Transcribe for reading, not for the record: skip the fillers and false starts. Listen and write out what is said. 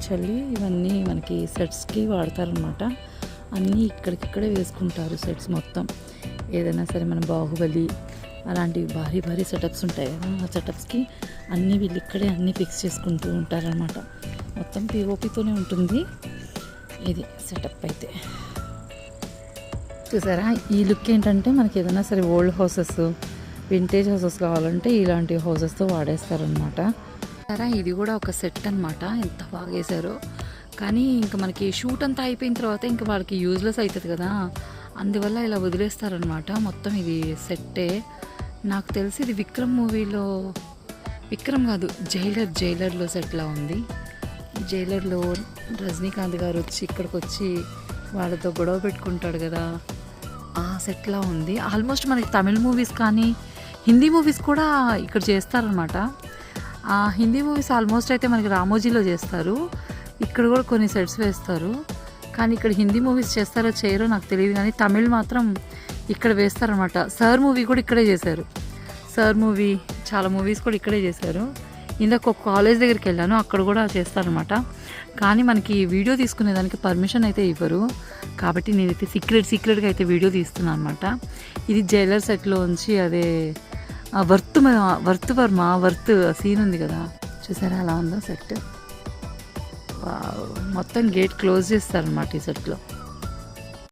చల్లి ఇవన్నీ మనకి సెట్స్కి వాడతారనమాట. అన్నీ ఇక్కడికిక్కడే వేసుకుంటారు సెట్స్ మొత్తం. ఏదైనా సరే మన బాహుబలి అలాంటివి భారీ భారీ సెటప్స్ ఉంటాయి కదా, ఆ సెటప్స్కి అన్నీ వీళ్ళు ఇక్కడే అన్నీ ఫిక్స్ చేసుకుంటూ ఉంటారనమాట. మొత్తం పిఓపితోనే ఉంటుంది ఇది సెటప్ అయితే. చూసారా ఈ లుక్ ఏంటంటే మనకి ఏదైనా సరే ఓల్డ్ హౌసెస్, వింటేజ్ హౌసెస్ కావాలంటే ఇలాంటి హౌసెస్తో వాడేస్తారనమాట. సరే ఇది కూడా ఒక సెట్ అనమాట. ఎంత బాగా వేశారో. కానీ ఇంకా మనకి షూట్ అంతా అయిపోయిన తర్వాత ఇంకా వాళ్ళకి యూజ్లెస్ అవుతుంది కదా, అందువల్ల ఇలా వదిలేస్తారనమాట. మొత్తం ఇది సెట్టే. నాకు తెలిసి ఇది విక్రమ్ మూవీలో, విక్రమ్ కాదు జైలర్లో సెట్లా ఉంది. జైలర్లో రజనీకాంత్ గారు వచ్చి ఇక్కడికి వచ్చి వాళ్ళతో గొడవ పెట్టుకుంటాడు కదా, ఆ సెట్లా ఉంది. ఆల్మోస్ట్ మనకి తమిళ్ మూవీస్ కానీ హిందీ మూవీస్ కూడా ఇక్కడ చేస్తారనమాట. హిందీ మూవీస్ ఆల్మోస్ట్ అయితే మనకి రామోజీలో చేస్తారు, ఇక్కడ కూడా కొన్ని సెట్స్ వేస్తారు. కానీ ఇక్కడ హిందీ మూవీస్ చేస్తారో చేయరో నాకు తెలియదు, కానీ తమిళ్ మాత్రం ఇక్కడ వేస్తారనమాట. సార్ మూవీ కూడా ఇక్కడే చేశారు. సార్ మూవీ చాలా మూవీస్ కూడా ఇక్కడే చేశారు. ఇందాక ఒక కాలేజ్ దగ్గరికి వెళ్ళాను, అక్కడ కూడా చేస్తారనమాట. కానీ మనకి వీడియో తీసుకునేదానికి పర్మిషన్ అయితే ఇవ్వరు, కాబట్టి నేనైతే సీక్రెట్గా అయితే వీడియో తీస్తున్నాను అనమాట. ఇది జైలర్ సెట్లో ఉంచి అదే వర్త్ సీన్ ఉంది కదా, చూసారా అలా ఉందో సెట్. మొత్తం గేట్ క్లోజ్ చేస్తారనమాట ఈ సెట్లో.